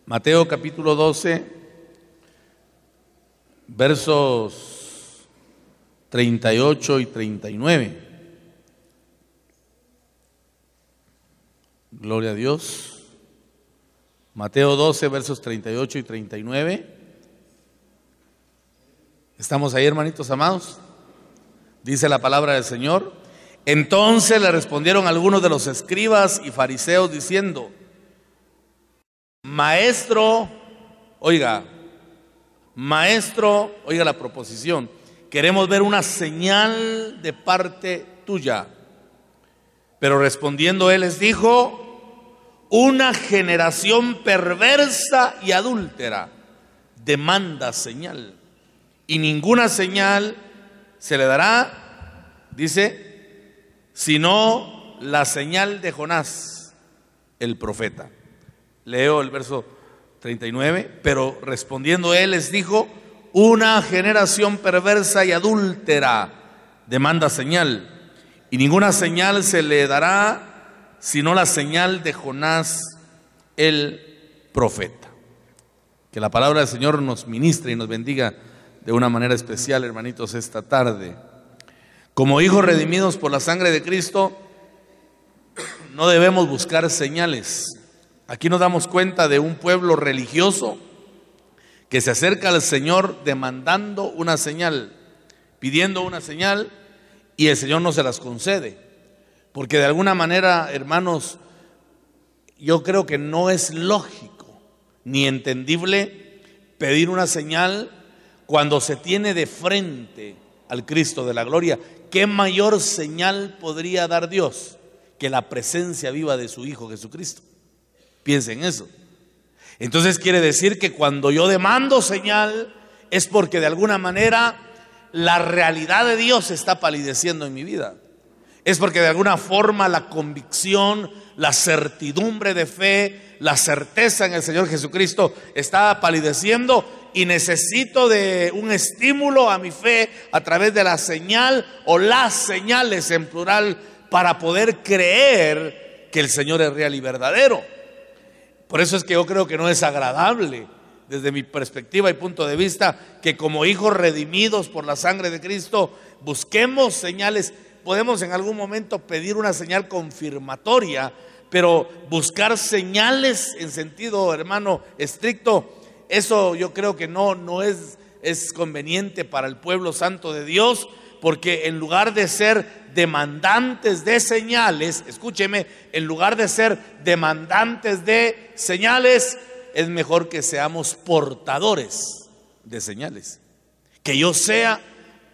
Mateo capítulo 12, versos 38 y 39. Gloria a Dios. Mateo 12, versos 38 y 39. ¿Estamos ahí, hermanitos amados? Dice la palabra del Señor. Entonces le respondieron algunos de los escribas y fariseos diciendo: Maestro, oiga la proposición, queremos ver una señal de parte tuya. Pero respondiendo él les dijo: una generación perversa y adúltera demanda señal, y ninguna señal se le dará, dice, sino la señal de Jonás, el profeta. Leo el verso 39. Pero respondiendo él les dijo: una generación perversa y adúltera demanda señal, y ninguna señal se le dará sino la señal de Jonás el profeta. Que la palabra del Señor nos ministre y nos bendiga de una manera especial, hermanitos, esta tarde. Como hijos redimidos por la sangre de Cristo, no debemos buscar señales. Aquí nos damos cuenta de un pueblo religioso que se acerca al Señor demandando una señal, pidiendo una señal, y el Señor no se las concede. Porque de alguna manera, hermanos, yo creo que no es lógico ni entendible pedir una señal cuando se tiene de frente al Cristo de la gloria. ¿Qué mayor señal podría dar Dios que la presencia viva de su Hijo Jesucristo? Piensen en eso. Entonces quiere decir que cuando yo demando señal es porque de alguna manera la realidad de Dios está palideciendo en mi vida. Es porque de alguna forma la convicción, la certidumbre de fe, la certeza en el Señor Jesucristo está palideciendo, y necesito de un estímulo a mi fe a través de la señal o las señales en plural para poder creer que el Señor es real y verdadero. Por eso es que yo creo que no es agradable, desde mi perspectiva y punto de vista, que como hijos redimidos por la sangre de Cristo busquemos señales. Podemos en algún momento pedir una señal confirmatoria, pero buscar señales en sentido, hermano, estricto, eso yo creo que no es conveniente para el pueblo santo de Dios, porque en lugar de ser demandantes de señales, escúcheme, en lugar de ser demandantes de señales, es mejor que seamos portadores de señales. Que yo sea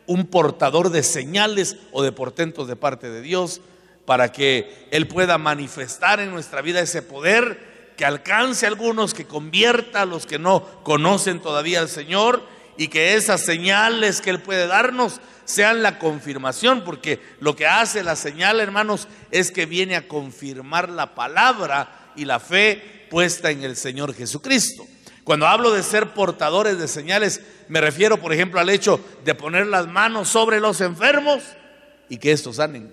un portador de señales o de portentos de parte de Dios, para que Él pueda manifestar en nuestra vida ese poder, que alcance a algunos, que convierta a los que no conocen todavía al Señor, y que esas señales que Él puede darnos sean la confirmación, porque lo que hace la señal, hermanos, es que viene a confirmar la palabra y la fe puesta en el Señor Jesucristo. Cuando hablo de ser portadores de señales, me refiero, por ejemplo, al hecho de poner las manos sobre los enfermos y que estos sanen,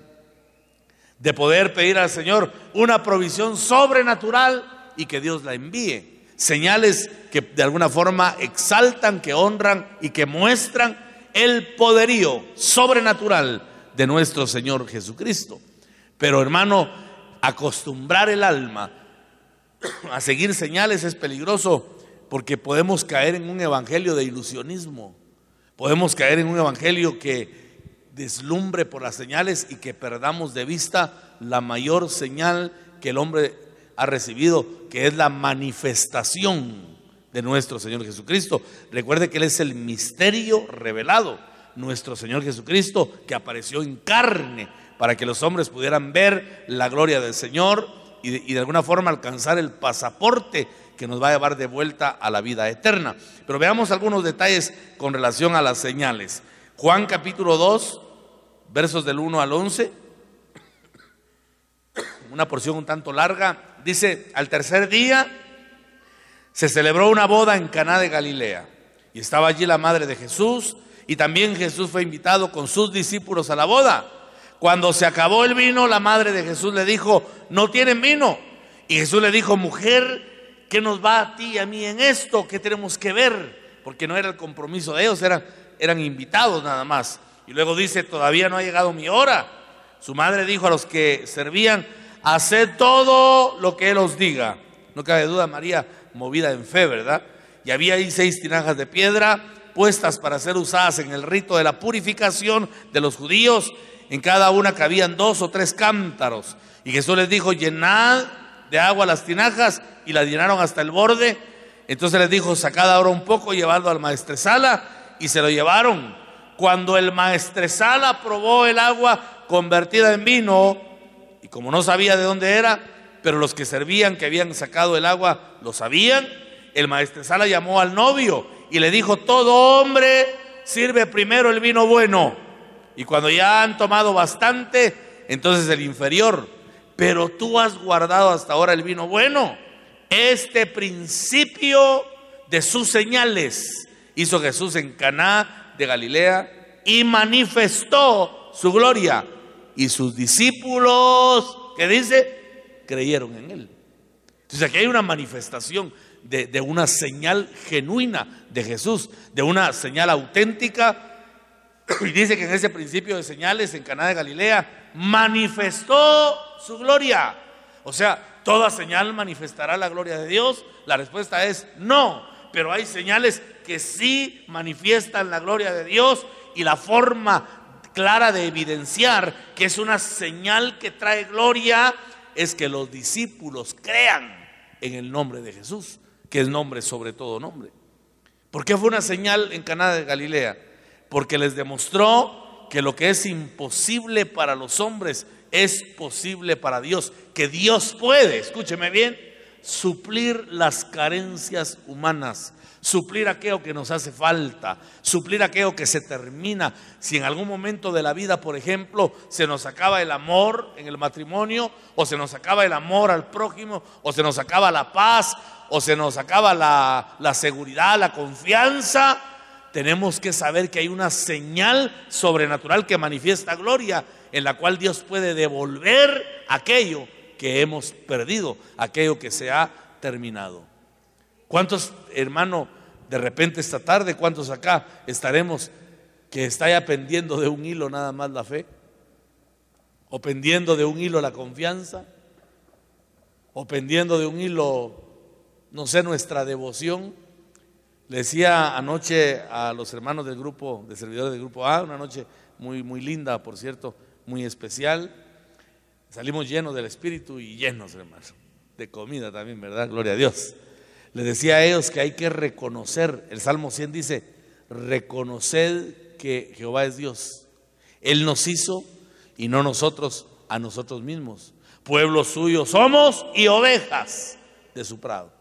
de poder pedir al Señor una provisión sobrenatural y que Dios la envíe. Señales que de alguna forma exaltan, que honran y que muestran el poderío sobrenatural de nuestro Señor Jesucristo. Pero, hermano, acostumbrar el alma a seguir señales es peligroso, porque podemos caer en un evangelio de ilusionismo. Podemos caer en un evangelio que deslumbre por las señales y que perdamos de vista la mayor señal que el hombre ha recibido, que es la manifestación de nuestro Señor Jesucristo. Recuerde que Él es el misterio revelado, nuestro Señor Jesucristo, que apareció en carne para que los hombres pudieran ver la gloria del Señor y de alguna forma alcanzar el pasaporte que nos va a llevar de vuelta a la vida eterna. Pero veamos algunos detalles con relación a las señales. Juan capítulo 2, versos del 1 al 11, una porción un tanto larga. Dice: al tercer día se celebró una boda en Caná de Galilea, y estaba allí la madre de Jesús, y también Jesús fue invitado con sus discípulos a la boda. Cuando se acabó el vino, la madre de Jesús le dijo: no tienen vino. Y Jesús le dijo: mujer, ¿qué nos va a ti y a mí en esto? ¿Qué tenemos que ver? Porque no era el compromiso de ellos, eran invitados nada más. Y luego dice, todavía no ha llegado mi hora. Su madre dijo a los que servían, haced todo lo que Él os diga. No cabe duda, María movida en fe, ¿verdad? Y había ahí 6 tinajas de piedra puestas para ser usadas en el rito de la purificación de los judíos. En cada una cabían 2 o 3 cántaros. Y Jesús les dijo, llenad de agua las tinajas, y las llenaron hasta el borde. Entonces les dijo, sacad ahora un poco, llevadlo al maestresala, y se lo llevaron. Cuando el maestresala probó el agua convertida en vino, y como no sabía de dónde era, pero los que servían que habían sacado el agua lo sabían, el maestresala llamó al novio y le dijo, todo hombre sirve primero el vino bueno, y cuando ya han tomado bastante, entonces el inferior, pero tú has guardado hasta ahora el vino bueno. Este principio de sus señales hizo Jesús en Caná de Galilea y manifestó su gloria, y sus discípulos, ¿qué dice? Creyeron en Él. Entonces aquí hay una manifestación de una señal genuina de Jesús, de una señal auténtica. Y dice que en ese principio de señales en Caná de Galilea manifestó su gloria. O sea, ¿toda señal manifestará la gloria de Dios? La respuesta es no, pero hay señales que sí manifiestan la gloria de Dios, y la forma clara de evidenciar que es una señal que trae gloria es que los discípulos crean en el nombre de Jesús, que es nombre sobre todo nombre. ¿Por qué fue una señal en Caná de Galilea? Porque les demostró que lo que es imposible para los hombres es posible para Dios, que Dios puede, escúcheme bien, suplir las carencias humanas, suplir aquello que nos hace falta, suplir aquello que se termina. Si en algún momento de la vida, por ejemplo, se nos acaba el amor en el matrimonio, o se nos acaba el amor al prójimo, o se nos acaba la paz, o se nos acaba la seguridad, la confianza, tenemos que saber que hay una señal sobrenatural que manifiesta gloria, en la cual Dios puede devolver aquello que hemos perdido, aquello que se ha terminado. ¿Cuántos, hermano, de repente esta tarde, cuántos acá estaremos que está ya pendiendo de un hilo nada más la fe? ¿O pendiendo de un hilo la confianza? ¿O pendiendo de un hilo, no sé, nuestra devoción? Le decía anoche a los hermanos del grupo, de servidores del grupo A, una noche muy, muy linda, por cierto, muy especial. Salimos llenos del Espíritu y llenos, hermanos, de comida también, ¿verdad? Gloria a Dios. Les decía a ellos que hay que reconocer, el Salmo 100 dice, reconoced que Jehová es Dios. Él nos hizo y no nosotros a nosotros mismos. Pueblo suyo somos y ovejas de su prado.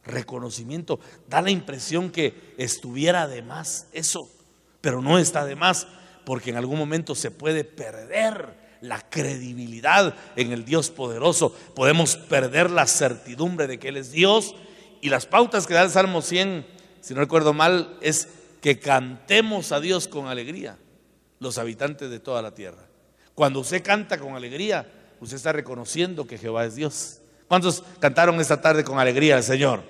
Reconocimiento, da la impresión que estuviera de más eso, pero no está de más, porque en algún momento se puede perder la credibilidad en el Dios poderoso, podemos perder la certidumbre de que Él es Dios. Y las pautas que da el Salmo 100, si no recuerdo mal, es que cantemos a Dios con alegría, los habitantes de toda la tierra. Cuando usted canta con alegría, usted está reconociendo que Jehová es Dios. ¿Cuántos cantaron esta tarde con alegría al Señor?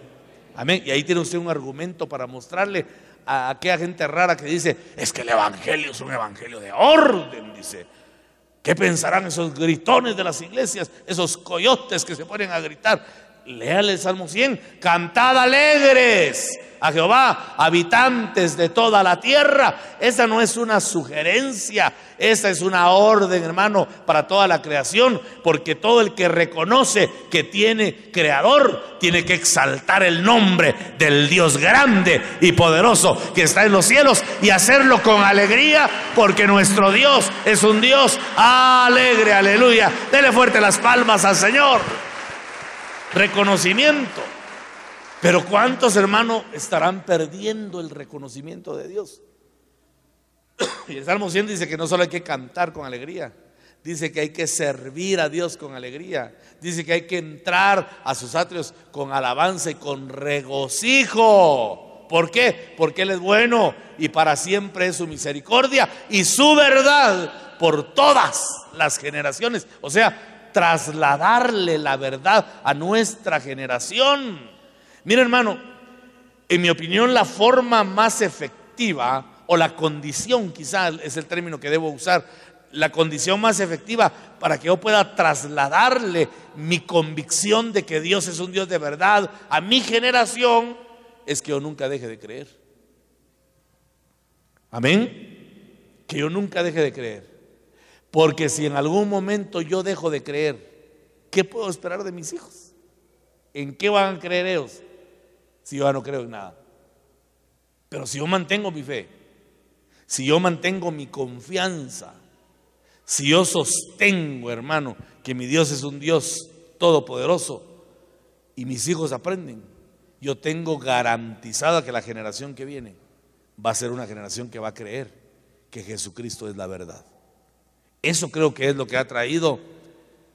Amén. Y ahí tiene usted un argumento para mostrarle a aquella gente rara que dice, es que el evangelio es un evangelio de orden, dice. ¿Qué pensarán esos gritones de las iglesias, esos coyotes que se ponen a gritar? Léale el Salmo 100, cantad alegres a Jehová, habitantes de toda la tierra. Esa no es una sugerencia, esa es una orden, hermano, para toda la creación, porque todo el que reconoce que tiene creador, tiene que exaltar el nombre del Dios grande y poderoso que está en los cielos, y hacerlo con alegría, porque nuestro Dios es un Dios alegre, aleluya. Dele fuerte las palmas al Señor. Reconocimiento. Pero ¿cuántos, hermanos, estarán perdiendo el reconocimiento de Dios? Y el Salmo 100 dice que no solo hay que cantar con alegría, dice que hay que servir a Dios con alegría, dice que hay que entrar a sus atrios con alabanza y con regocijo. ¿Por qué? Porque Él es bueno y para siempre es su misericordia y su verdad por todas las generaciones. O sea, trasladarle la verdad a nuestra generación. Mira, hermano, en mi opinión la forma más efectiva, o la condición quizás es el término que debo usar, la condición más efectiva para que yo pueda trasladarle mi convicción de que Dios es un Dios de verdad a mi generación, es que yo nunca deje de creer. Amén. Que yo nunca deje de creer. Porque si en algún momento yo dejo de creer, ¿qué puedo esperar de mis hijos? ¿En qué van a creer ellos si yo ya no creo en nada? Pero si yo mantengo mi fe, si yo mantengo mi confianza, si yo sostengo, hermano, que mi Dios es un Dios todopoderoso y mis hijos aprenden, yo tengo garantizada que la generación que viene va a ser una generación que va a creer que Jesucristo es la verdad. Eso creo que es lo que ha traído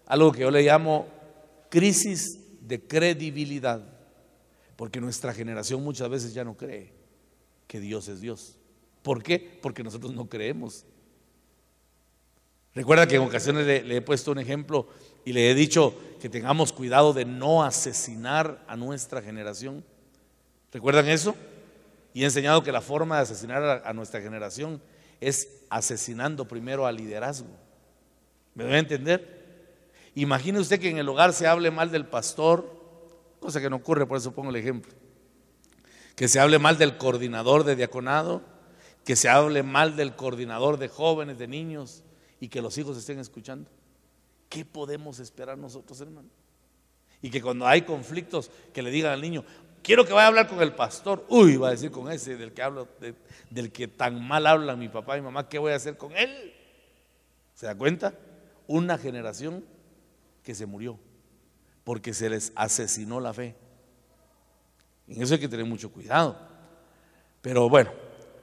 algo que yo le llamo crisis de credibilidad, porque nuestra generación muchas veces ya no cree que Dios es Dios. ¿Por qué? Porque nosotros no creemos. Recuerda que en ocasiones le he puesto un ejemplo y le he dicho que tengamos cuidado de no asesinar a nuestra generación. ¿Recuerdan eso? Y he enseñado que la forma de asesinar a nuestra generación es asesinando primero al liderazgo. ¿Me doy a entender? Imagine usted que en el hogar se hable mal del pastor, cosa que no ocurre, por eso pongo el ejemplo. Que se hable mal del coordinador de diaconado, que se hable mal del coordinador de jóvenes, de niños, y que los hijos estén escuchando. ¿Qué podemos esperar nosotros, hermano? Y que cuando hay conflictos, que le digan al niño: quiero que vaya a hablar con el pastor. Uy, va a decir con ese del que hablo, del que tan mal hablan mi papá y mi mamá, ¿qué voy a hacer con él? ¿Se da cuenta? Una generación que se murió porque se les asesinó la fe. En eso hay que tener mucho cuidado. Pero bueno,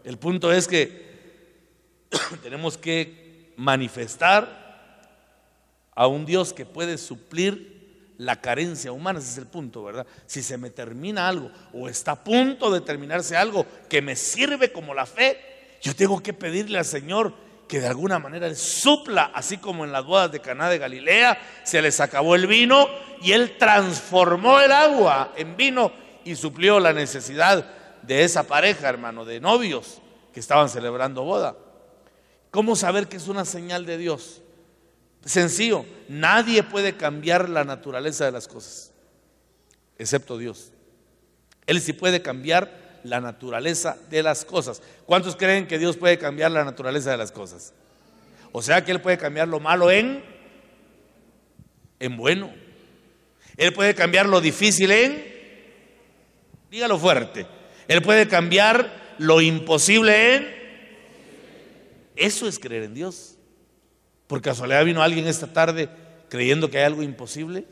el punto es que tenemos que manifestar a un Dios que puede suplir la carencia humana. Ese es el punto, ¿verdad? Si se me termina algo o está a punto de terminarse algo que me sirve como la fe, yo tengo que pedirle al Señor que de alguna manera Él supla, así como en las bodas de Caná de Galilea se les acabó el vino y Él transformó el agua en vino y suplió la necesidad de esa pareja, hermano, de novios que estaban celebrando boda. ¿Cómo saber que es una señal de Dios? Sencillo, nadie puede cambiar la naturaleza de las cosas, excepto Dios. Él sí puede cambiar la naturaleza de las cosas. ¿Cuántos creen que Dios puede cambiar la naturaleza de las cosas? O sea que Él puede cambiar lo malo en bueno. Él puede cambiar lo difícil dígalo fuerte, Él puede cambiar lo imposible eso es creer en Dios. ¿Por casualidad vino alguien esta tarde creyendo que hay algo imposible?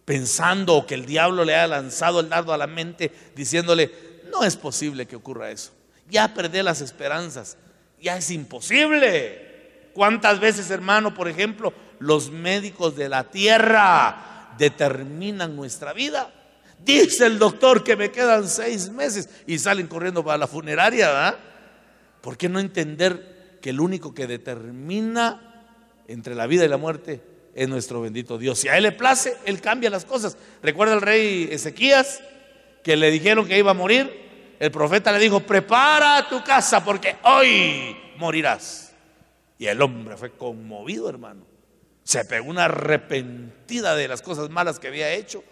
Pensando que el diablo le ha lanzado el dardo a la mente diciéndole: no es posible que ocurra eso, ya perdí las esperanzas, ya es imposible. ¿Cuántas veces, hermano, por ejemplo, los médicos de la tierra determinan nuestra vida? Dice el doctor que me quedan 6 meses y salen corriendo para la funeraria, ¿verdad? ¿Por qué no entender que el único que determina entre la vida y la muerte es nuestro bendito Dios? Si a Él le place, Él cambia las cosas. ¿Recuerda el rey Ezequías que le dijeron que iba a morir? El profeta le dijo: prepara tu casa porque hoy morirás. Y el hombre fue conmovido, hermano. Se pegó una arrepentida de las cosas malas que había hecho.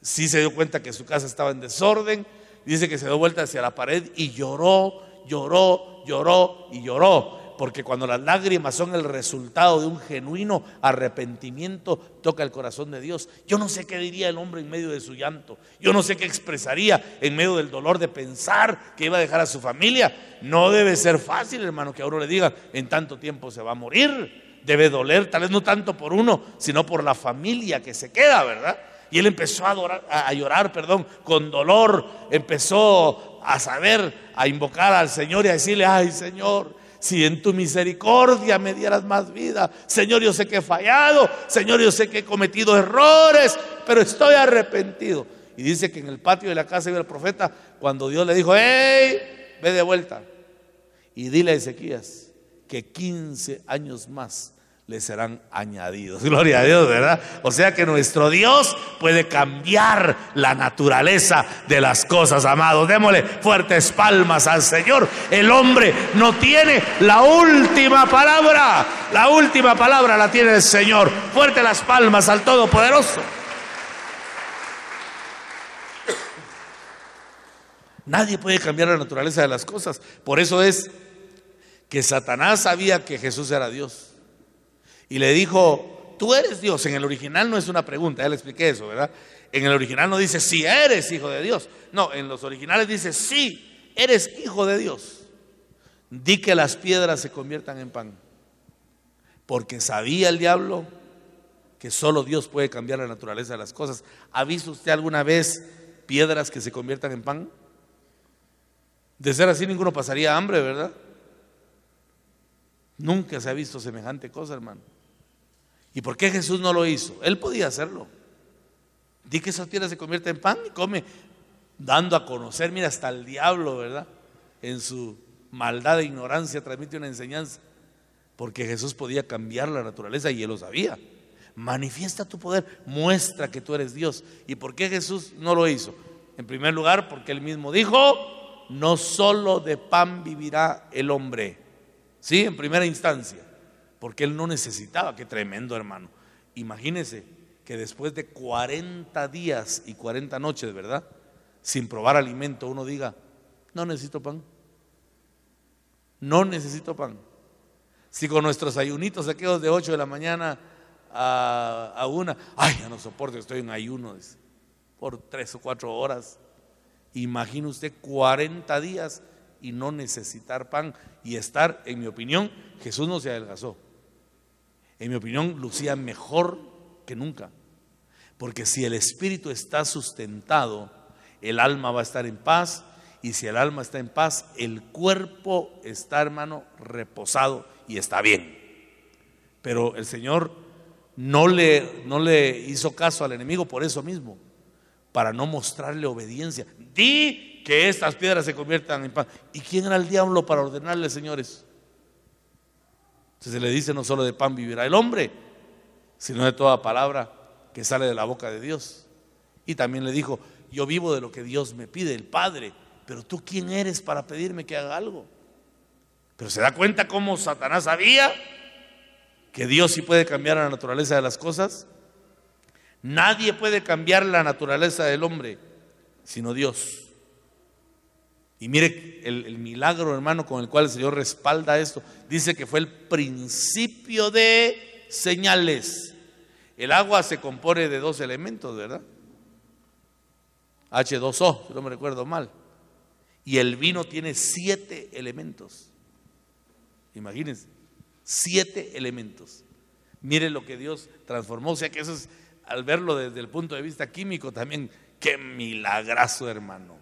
Sí se dio cuenta que su casa estaba en desorden. Dice que se dio vuelta hacia la pared y lloró, lloró, lloró y lloró. Porque cuando las lágrimas son el resultado de un genuino arrepentimiento, toca el corazón de Dios. Yo no sé qué diría el hombre en medio de su llanto. Yo no sé qué expresaría en medio del dolor de pensar que iba a dejar a su familia. No debe ser fácil, hermano, que a uno le digan: en tanto tiempo se va a morir. Debe doler, tal vez no tanto por uno, sino por la familia que se queda, ¿verdad? Y él empezó a llorar, con dolor. Empezó a invocar al Señor y a decirle: ay, Señor, si en tu misericordia me dieras más vida. Señor, yo sé que he fallado. Señor, yo sé que he cometido errores, pero estoy arrepentido. Y dice que en el patio de la casa iba el profeta cuando Dios le dijo: hey, ve de vuelta y dile a Ezequías que 15 años más les serán añadidos. Gloria a Dios, ¿verdad? O sea que nuestro Dios puede cambiar la naturaleza de las cosas, amados. Démosle fuertes palmas al Señor. El hombre no tiene la última palabra. La última palabra la tiene el Señor. Fuerte las palmas al Todopoderoso. Nadie puede cambiar la naturaleza de las cosas. Por eso es que Satanás sabía que Jesús era Dios y le dijo: tú eres Dios. En el original no es una pregunta, ya le expliqué eso, ¿verdad? En el original no dice si eres hijo de Dios. No, en los originales dice sí, eres hijo de Dios. Di que las piedras se conviertan en pan. Porque sabía el diablo que solo Dios puede cambiar la naturaleza de las cosas. ¿Ha visto usted alguna vez piedras que se conviertan en pan? De ser así, ninguno pasaría hambre, ¿verdad? Nunca se ha visto semejante cosa, hermano. ¿Y por qué Jesús no lo hizo? Él podía hacerlo. Di que esas piedras se convierten en pan y come, dando a conocer, mira, hasta el diablo, ¿verdad? En su maldad e ignorancia transmite una enseñanza. Porque Jesús podía cambiar la naturaleza y Él lo sabía. Manifiesta tu poder, muestra que tú eres Dios. ¿Y por qué Jesús no lo hizo? En primer lugar, porque Él mismo dijo: no solo de pan vivirá el hombre. Sí, en primera instancia, porque Él no necesitaba. Qué tremendo, hermano. Imagínese que después de 40 días y 40 noches, ¿verdad?, sin probar alimento, uno diga: no necesito pan. No necesito pan. Si con nuestros ayunitos aquellos de 8 de la mañana a 1, ay, ya no soporto, estoy en ayuno por 3 o 4 horas. Imagine usted 40 días y no necesitar pan y estar, en mi opinión, Jesús no se adelgazó. En mi opinión, lucía mejor que nunca. Porque si el espíritu está sustentado, el alma va a estar en paz. Y si el alma está en paz, el cuerpo está, hermano, reposado y está bien. Pero el Señor no le hizo caso al enemigo por eso mismo, para no mostrarle obediencia. Di que estas piedras se conviertan en pan. ¿Y quién era el diablo para ordenarle, señores? Entonces le dice: no solo de pan vivirá el hombre, sino de toda palabra que sale de la boca de Dios. Y también le dijo: yo vivo de lo que Dios me pide, el Padre. Pero tú, ¿quién eres para pedirme que haga algo? Pero se da cuenta cómo Satanás sabía que Dios sí puede cambiar la naturaleza de las cosas. Nadie puede cambiar la naturaleza del hombre sino Dios. Y mire el milagro, hermano, con el cual el Señor respalda esto. Dice que fue el principio de señales. El agua se compone de 2 elementos, ¿verdad? H2O, si no me recuerdo mal. Y el vino tiene 7 elementos. Imagínense, 7 elementos. Mire lo que Dios transformó. O sea que eso es, al verlo desde el punto de vista químico también, qué milagrazo, hermano.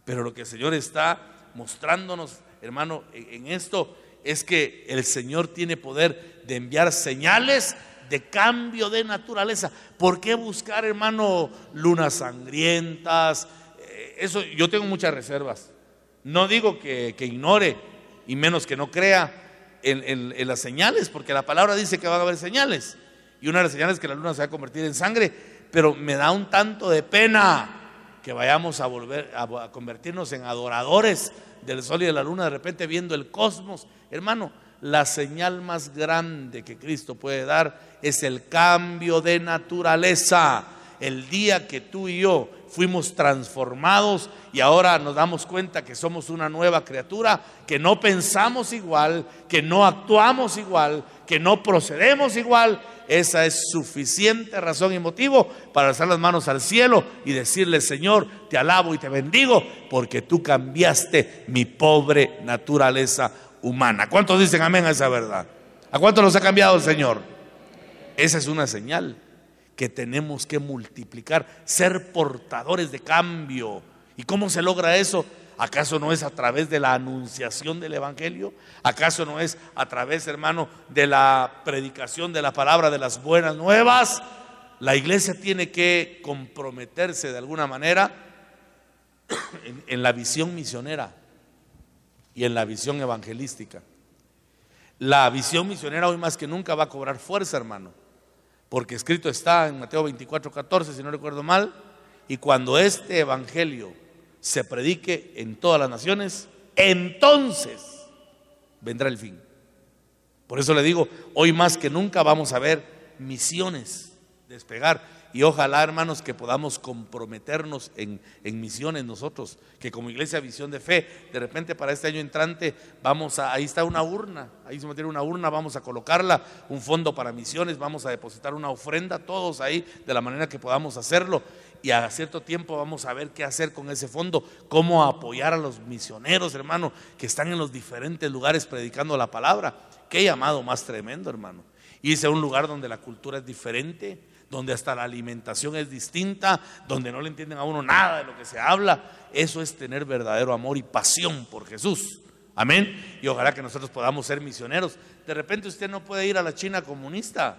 Pero lo que el Señor está mostrándonos, hermano, en esto es que el Señor tiene poder de enviar señales de cambio de naturaleza. ¿Por qué buscar, hermano, lunas sangrientas? Eso yo tengo muchas reservas. No digo que ignore, y menos que no crea en las señales, porque la palabra dice que van a haber señales. Y una de las señales es que la luna se va a convertir en sangre. Pero me da un tanto de pena que vayamos a volver a convertirnos en adoradores del sol y de la luna, de repente viendo el cosmos. Hermano, la señal más grande que Cristo puede dar es el cambio de naturaleza. El día que tú y yo fuimos transformados y ahora nos damos cuenta que somos una nueva criatura, que no pensamos igual, que no actuamos igual, que no procedemos igual, esa es suficiente razón y motivo para alzar las manos al cielo y decirle: Señor, te alabo y te bendigo porque tú cambiaste mi pobre naturaleza humana. ¿Cuántos dicen amén a esa verdad? ¿A cuántos nos ha cambiado el Señor? Esa es una señal que tenemos que multiplicar, ser portadores de cambio. ¿Y cómo se logra eso? ¿Acaso no es a través de la anunciación del evangelio? ¿Acaso no es a través, hermano, de la predicación de la palabra, de las buenas nuevas? La iglesia tiene que comprometerse de alguna manera en la visión misionera y en la visión evangelística. La visión misionera hoy más que nunca va a cobrar fuerza, hermano, porque escrito está en Mateo 24:14, si no recuerdo mal, y cuando este evangelio se predique en todas las naciones, entonces vendrá el fin. Por eso le digo, hoy más que nunca vamos a ver misiones despegar. Y ojalá, hermanos, que podamos comprometernos en misiones nosotros, que como Iglesia Visión de Fe, de repente para este año entrante, ahí está una urna, ahí se mantiene una urna, vamos a colocarla, un fondo para misiones, vamos a depositar una ofrenda, todos ahí, de la manera que podamos hacerlo, y a cierto tiempo vamos a ver qué hacer con ese fondo, cómo apoyar a los misioneros, hermano, que están en los diferentes lugares predicando la palabra. Qué llamado más tremendo, hermano. Irse a un lugar donde la cultura es diferente, donde hasta la alimentación es distinta, donde no le entienden a uno nada de lo que se habla. Eso es tener verdadero amor y pasión por Jesús. Amén. Y ojalá que nosotros podamos ser misioneros. De repente usted no puede ir a la China comunista,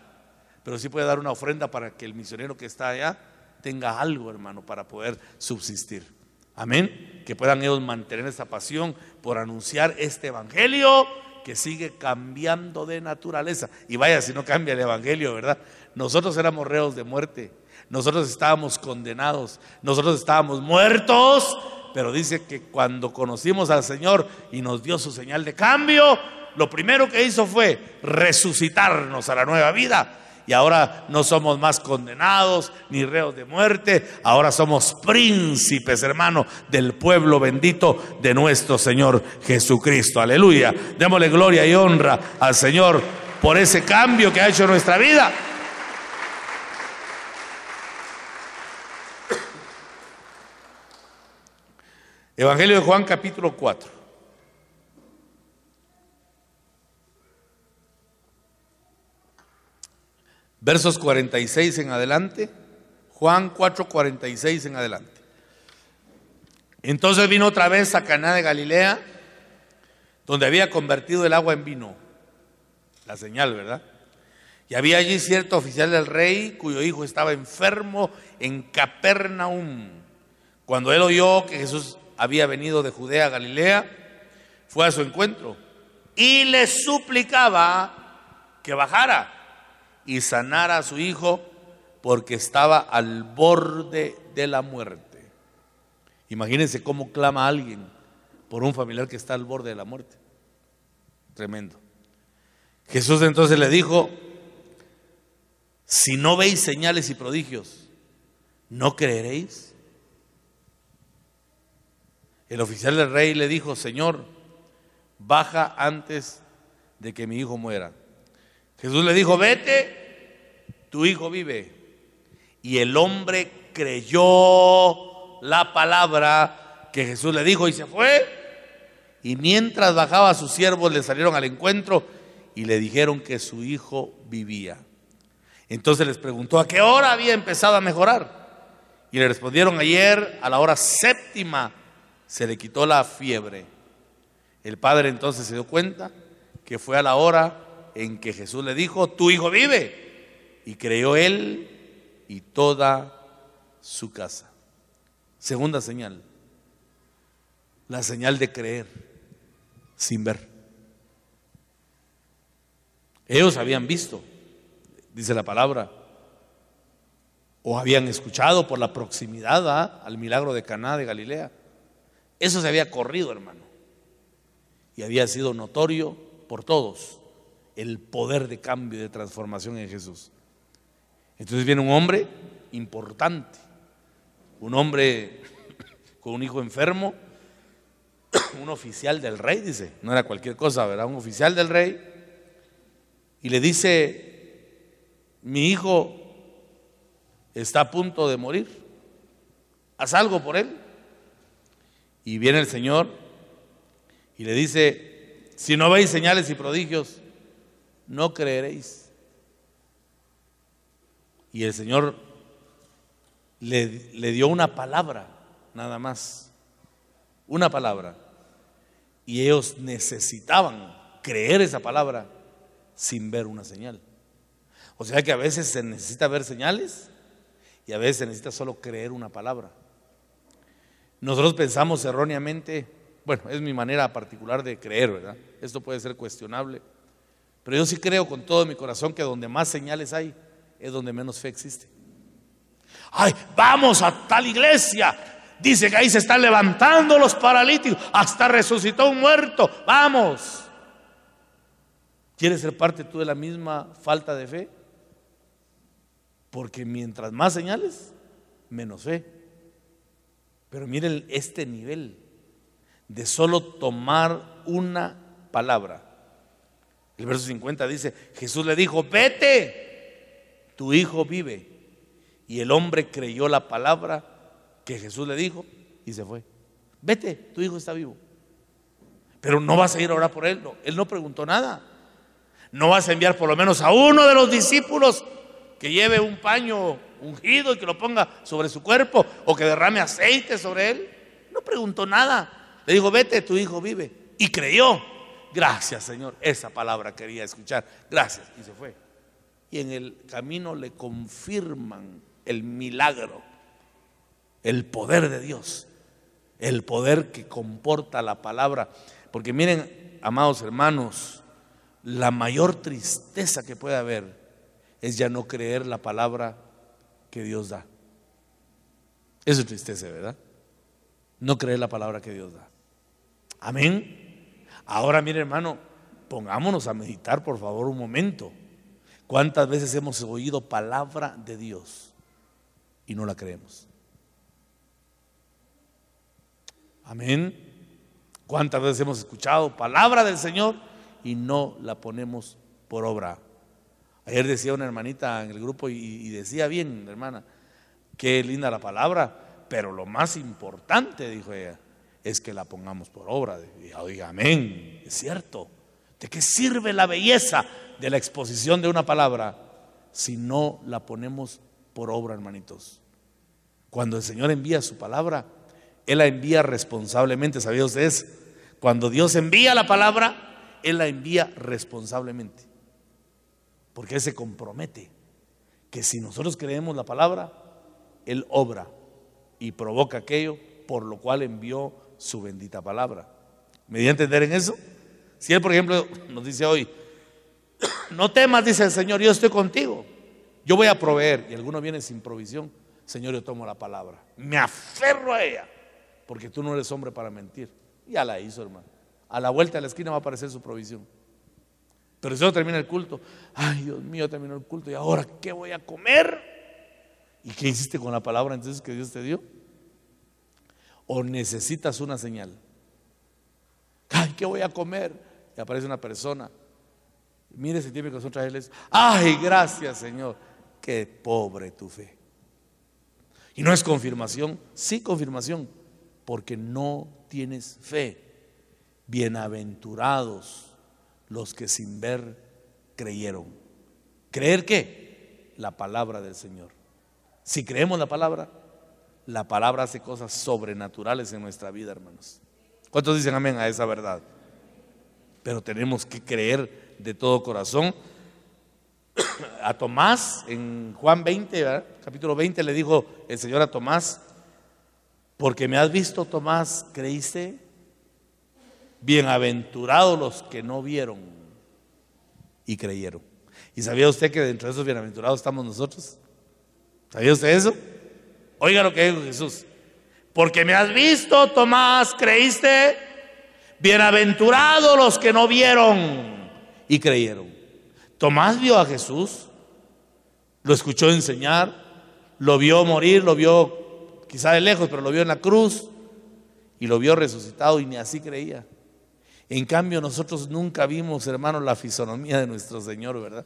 pero sí puede dar una ofrenda para que el misionero que está allá tenga algo, hermano, para poder subsistir. Amén. Que puedan ellos mantener esa pasión por anunciar este evangelio que sigue cambiando de naturaleza. Y vaya si no cambia el evangelio, ¿verdad? Nosotros éramos reos de muerte, nosotros estábamos condenados, nosotros estábamos muertos, pero dice que cuando conocimos al Señor y nos dio su señal de cambio, lo primero que hizo fue resucitarnos a la nueva vida. Y ahora no somos más condenados ni reos de muerte, ahora somos príncipes, hermano, del pueblo bendito de nuestro Señor Jesucristo. Aleluya. Démosle gloria y honra al Señor por ese cambio que ha hecho en nuestra vida. Evangelio de Juan, capítulo 4. Versos 46 en adelante. Juan 4:46 en adelante. Entonces vino otra vez a Caná de Galilea, donde había convertido el agua en vino. La señal, ¿verdad? Y había allí cierto oficial del rey, cuyo hijo estaba enfermo en Capernaum. Cuando él oyó que Jesús había venido de Judea a Galilea, fue a su encuentro y le suplicaba que bajara y sanara a su hijo, porque estaba al borde de la muerte. Imagínense cómo clama alguien por un familiar que está al borde de la muerte. Tremendo. Jesús entonces le dijo: si no veis señales y prodigios, ¿no creeréis? El oficial del rey le dijo: Señor, baja antes de que mi hijo muera. Jesús le dijo: vete, tu hijo vive. Y el hombre creyó la palabra que Jesús le dijo y se fue. Y mientras bajaba, sus siervos le salieron al encuentro y le dijeron que su hijo vivía. Entonces les preguntó a qué hora había empezado a mejorar. Y le respondieron: ayer a la hora 7:00 se le quitó la fiebre. El padre entonces se dio cuenta que fue a la hora en que Jesús le dijo: tu hijo vive. Y creyó él y toda su casa. Segunda señal, la señal de creer sin ver. Ellos habían visto, dice la palabra, o habían escuchado por la proximidad al milagro de Caná de Galilea. Eso se había corrido, hermano, y había sido notorio por todos el poder de cambio y de transformación en Jesús. Entonces viene un hombre importante, un hombre con un hijo enfermo, un oficial del rey, dice, no era cualquier cosa, ¿verdad? Un oficial del rey, y le dice: mi hijo está a punto de morir, haz algo por él. Y viene el Señor y le dice: si no veis señales y prodigios, no creeréis. Y el Señor le dio una palabra, nada más, una palabra. Y ellos necesitaban creer esa palabra sin ver una señal. O sea que a veces se necesita ver señales y a veces se necesita solo creer una palabra. Nosotros pensamos erróneamente, bueno, es mi manera particular de creer, ¿verdad? Esto puede ser cuestionable, Pero yo sí creo con todo mi corazón que donde más señales hay es donde menos fe existe. Ay, vamos a tal iglesia, dice que ahí se están levantando los paralíticos, hasta resucitó un muerto, vamos. ¿Quieres ser parte tú de la misma falta de fe? Porque mientras más señales, menos fe. Pero miren este nivel de solo tomar una palabra. El verso 50 dice, Jesús le dijo, vete, tu hijo vive. Y el hombre creyó la palabra que Jesús le dijo y se fue. Vete, tu hijo está vivo. Pero no vas a ir a orar por él. No, él no preguntó nada. No vas a enviar por lo menos a uno de los discípulos que lleve un paño ungido y que lo ponga sobre su cuerpo, o que derrame aceite sobre él. No preguntó nada. Le dijo, vete, tu hijo vive. Y creyó. Gracias, Señor. Esa palabra quería escuchar. Gracias. Y se fue. Y en el camino le confirman el milagro, el poder de Dios, el poder que comporta la palabra. Porque miren, amados hermanos, la mayor tristeza que puede haber es ya no creer la palabra que Dios da. Eso es tristeza, ¿verdad? No creer la palabra que Dios da. Amén. Ahora mire, hermano, pongámonos a meditar por favor un momento. ¿Cuántas veces hemos oído palabra de Dios y no la creemos? Amén. ¿Cuántas veces hemos escuchado palabra del Señor y no la ponemos por obra? Ayer decía una hermanita en el grupo y decía bien, hermana, qué linda la palabra, pero lo más importante, dijo ella, es que la pongamos por obra. Y oiga, amén, es cierto. ¿De qué sirve la belleza de la exposición de una palabra si no la ponemos por obra, hermanitos? Cuando el Señor envía su palabra, Él la envía responsablemente. ¿Sabían ustedes? Cuando Dios envía la palabra, Él la envía responsablemente, porque Él se compromete que si nosotros creemos la palabra, Él obra y provoca aquello por lo cual envió su bendita palabra. ¿Me dio a entender en eso? Si Él, por ejemplo, nos dice hoy, no temas, dice el Señor, yo estoy contigo, yo voy a proveer, y alguno viene sin provisión, Señor, yo tomo la palabra, me aferro a ella, porque tú no eres hombre para mentir. Ya la hizo, hermano. A la vuelta de la esquina va a aparecer su provisión. Pero si no termina el culto, ay Dios mío, terminó el culto, y ahora ¿qué voy a comer? ¿Y qué hiciste con la palabra entonces que Dios te dio? ¿O necesitas una señal? Ay, ¿qué voy a comer? Y aparece una persona, mire si tiene que nosotros traerles, ay, gracias Señor, qué pobre tu fe. Y no es confirmación, sí confirmación, porque no tienes fe. Bienaventurados los que sin ver creyeron. ¿Creer qué? La palabra del Señor. Si creemos la palabra hace cosas sobrenaturales en nuestra vida, hermanos. ¿Cuántos dicen amén a esa verdad? Pero tenemos que creer de todo corazón. A Tomás, en Juan 20, ¿verdad? Capítulo 20, le dijo el Señor a Tomás, porque me has visto, Tomás, ¿creíste? Bienaventurados los que no vieron y creyeron. ¿Y sabía usted que dentro de esos bienaventurados estamos nosotros? ¿Sabía usted eso? Oiga lo que dijo Jesús. Porque me has visto, Tomás, ¿creíste? Bienaventurados los que no vieron y creyeron. Tomás vio a Jesús, lo escuchó enseñar, lo vio morir, lo vio quizá de lejos, pero lo vio en la cruz y lo vio resucitado y ni así creía. En cambio nosotros nunca vimos, hermanos, la fisonomía de nuestro Señor, ¿verdad?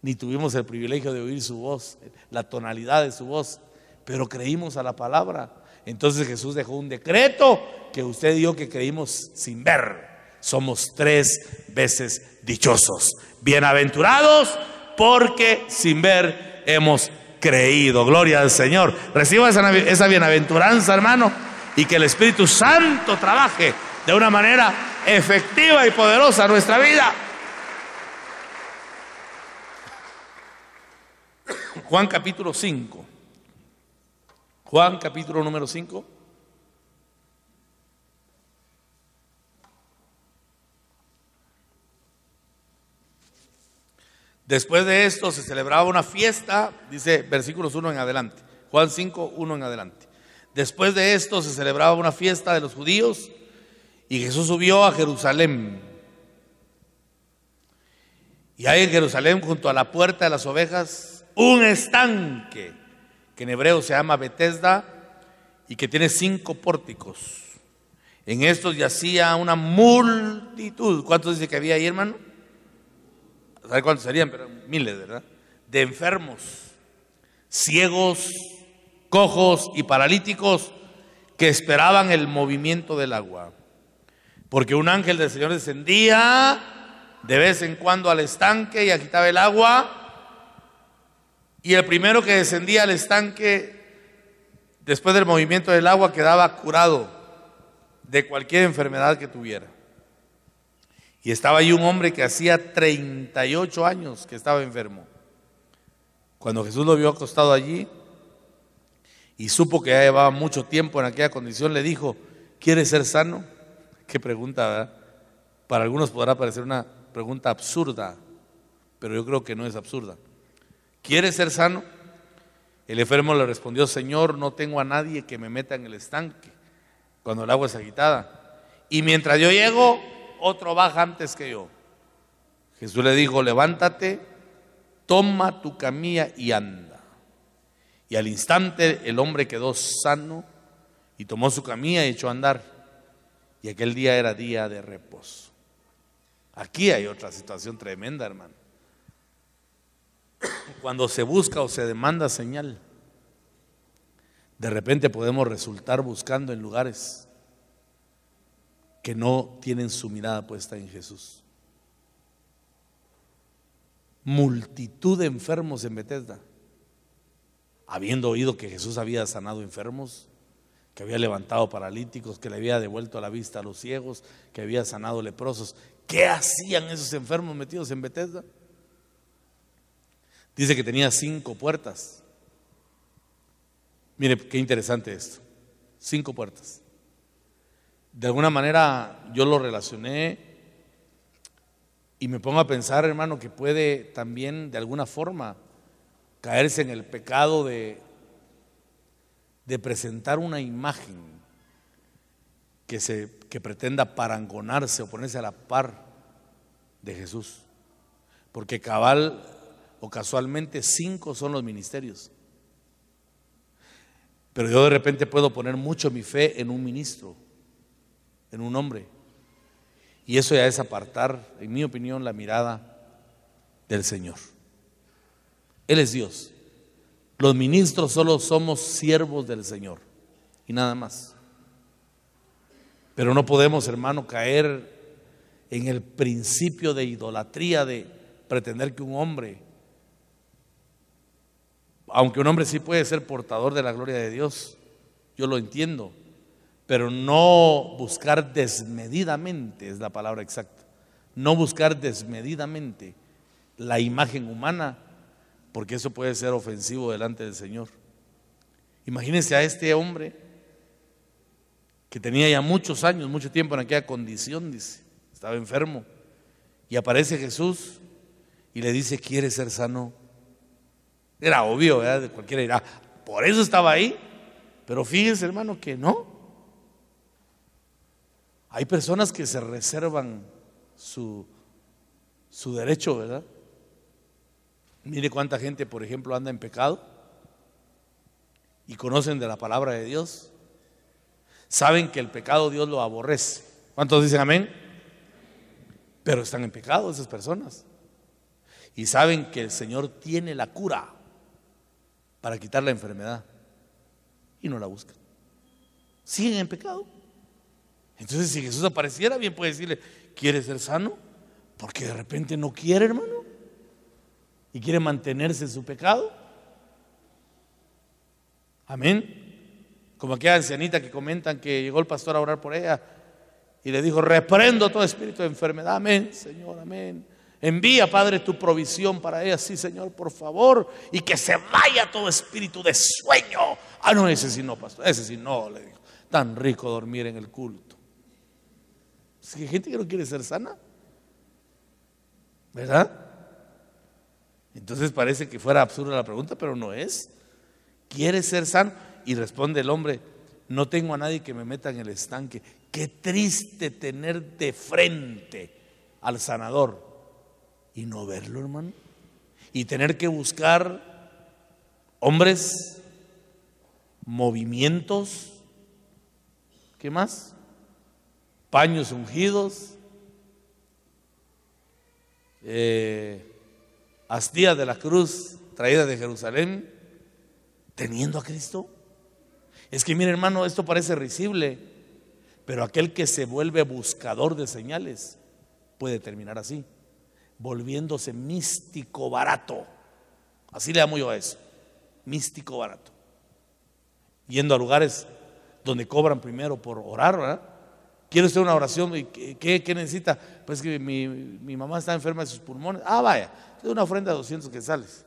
Ni tuvimos el privilegio de oír su voz, la tonalidad de su voz, pero creímos a la palabra. Entonces Jesús dejó un decreto que usted y yo que creímos sin ver, somos 3 veces dichosos. Bienaventurados porque sin ver hemos creído. Gloria al Señor. Reciba esa bienaventuranza, hermano, y que el Espíritu Santo trabaje de una manera efectiva y poderosa en nuestra vida. Juan capítulo 5. Juan capítulo número 5. Después de esto se celebraba una fiesta, dice versículos 1 en adelante, Juan 5, 1 en adelante. Después de esto se celebraba una fiesta de los judíos y Jesús subió a Jerusalén. Y hay en Jerusalén, junto a la puerta de las ovejas, un estanque que en hebreo se llama Betesda y que tiene 5 pórticos. En estos yacía una multitud. ¿Cuántos dice que había ahí, hermano? No sé cuántos serían, pero miles, ¿verdad? De enfermos, ciegos, cojos y paralíticos que esperaban el movimiento del agua. Porque un ángel del Señor descendía de vez en cuando al estanque y agitaba el agua. Y el primero que descendía al estanque, después del movimiento del agua, quedaba curado de cualquier enfermedad que tuviera. Y estaba ahí un hombre que hacía 38 años que estaba enfermo. Cuando Jesús lo vio acostado allí y supo que ya llevaba mucho tiempo en aquella condición, le dijo: ¿quieres ser sano? Qué pregunta, ¿verdad? Para algunos podrá parecer una pregunta absurda, pero yo creo que no es absurda. ¿Quieres ser sano? El enfermo le respondió: Señor, no tengo a nadie que me meta en el estanque cuando el agua es agitada, y mientras yo llego, otro baja antes que yo. Jesús le dijo: levántate, toma tu camilla y anda. Y al instante el hombre quedó sano y tomó su camilla y echó a andar. Y aquel día era día de reposo. Aquí hay otra situación tremenda, hermano. Cuando se busca o se demanda señal, de repente podemos resultar buscando en lugares que no tienen su mirada puesta en Jesús. Multitud de enfermos en Betesda, habiendo oído que Jesús había sanado enfermos, que había levantado paralíticos, que le había devuelto la vista a los ciegos, que había sanado leprosos. ¿Qué hacían esos enfermos metidos en Betesda? Dice que tenía 5 puertas. Mire qué interesante esto. 5 puertas. De alguna manera yo lo relacioné y me pongo a pensar, hermano, que puede también de alguna forma caerse en el pecado de presentar una imagen que pretenda parangonarse o ponerse a la par de Jesús. Porque cabal o casualmente 5 son los ministerios. Pero yo de repente puedo poner mucho mi fe en un ministro, en un hombre. Y eso ya es apartar, en mi opinión, la mirada del Señor. Él es Dios. Los ministros solo somos siervos del Señor y nada más. Pero no podemos, hermano, caer en el principio de idolatría de pretender que un hombre, aunque un hombre sí puede ser portador de la gloria de Dios, yo lo entiendo, pero no buscar desmedidamente, es la palabra exacta, no buscar desmedidamente la imagen humana, porque eso puede ser ofensivo delante del Señor. Imagínense a este hombre que tenía ya muchos años, mucho tiempo en aquella condición, dice, estaba enfermo, y aparece Jesús y le dice: ¿quieres ser sano? Era obvio, ¿verdad? De cualquiera dirá, por eso estaba ahí. Pero fíjense, hermano, que no. Hay personas que se reservan su derecho, ¿verdad? Mire cuánta gente, por ejemplo, anda en pecado y conocen de la palabra de Dios. Saben que el pecado Dios lo aborrece. ¿Cuántos dicen amén? Pero están en pecado esas personas. Y saben que el Señor tiene la cura para quitar la enfermedad y no la buscan. Siguen en pecado. Entonces, si Jesús apareciera, bien puede decirle: ¿quiere ser sano? Porque de repente no quiere, hermano, y quiere mantenerse en su pecado. Amén. Como aquella ancianita que comentan que llegó el pastor a orar por ella y le dijo: reprendo todo espíritu de enfermedad. Amén, Señor, amén. Envía, Padre, tu provisión para ella. Sí, Señor, por favor. Y que se vaya todo espíritu de sueño. Ah, no, ese sí no, pastor. Ese sí no, le dijo. Tan rico dormir en el culto. Si hay gente que no quiere ser sana, ¿verdad? Entonces parece que fuera absurda la pregunta, pero no es. ¿Quieres ser sano? Y responde el hombre: no tengo a nadie que me meta en el estanque. Qué triste tener de frente al sanador y no verlo, hermano. Y tener que buscar hombres, movimientos, ¿qué más? Paños ungidos, astillas de la cruz traídas de Jerusalén, teniendo a Cristo. Es que mire, hermano, esto parece risible, pero aquel que se vuelve buscador de señales puede terminar así, volviéndose místico barato. Así le llamo yo a eso, místico barato. Yendo a lugares donde cobran primero por orar, ¿verdad? Quiero hacer una oración. ¿Qué necesita? Pues que mi mamá está enferma de sus pulmones. Ah, vaya, es una ofrenda de 200 quetzales.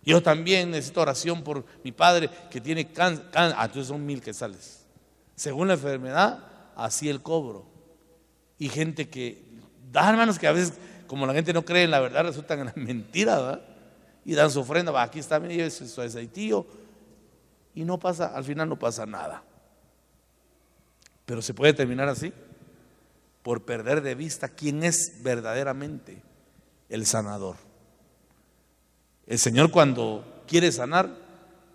Yo también necesito oración por mi padre que tiene cáncer. Entonces son 1000 quetzales. Según la enfermedad, así el cobro. Y gente que da, hermanos, que a veces, como la gente no cree en la verdad, resultan en la mentira, ¿verdad? Y dan su ofrenda. Va, aquí está, mire, su aceitillo. Y no pasa, al final no pasa nada. Pero se puede terminar así, por perder de vista quién es verdaderamente el sanador. El Señor, cuando quiere sanar,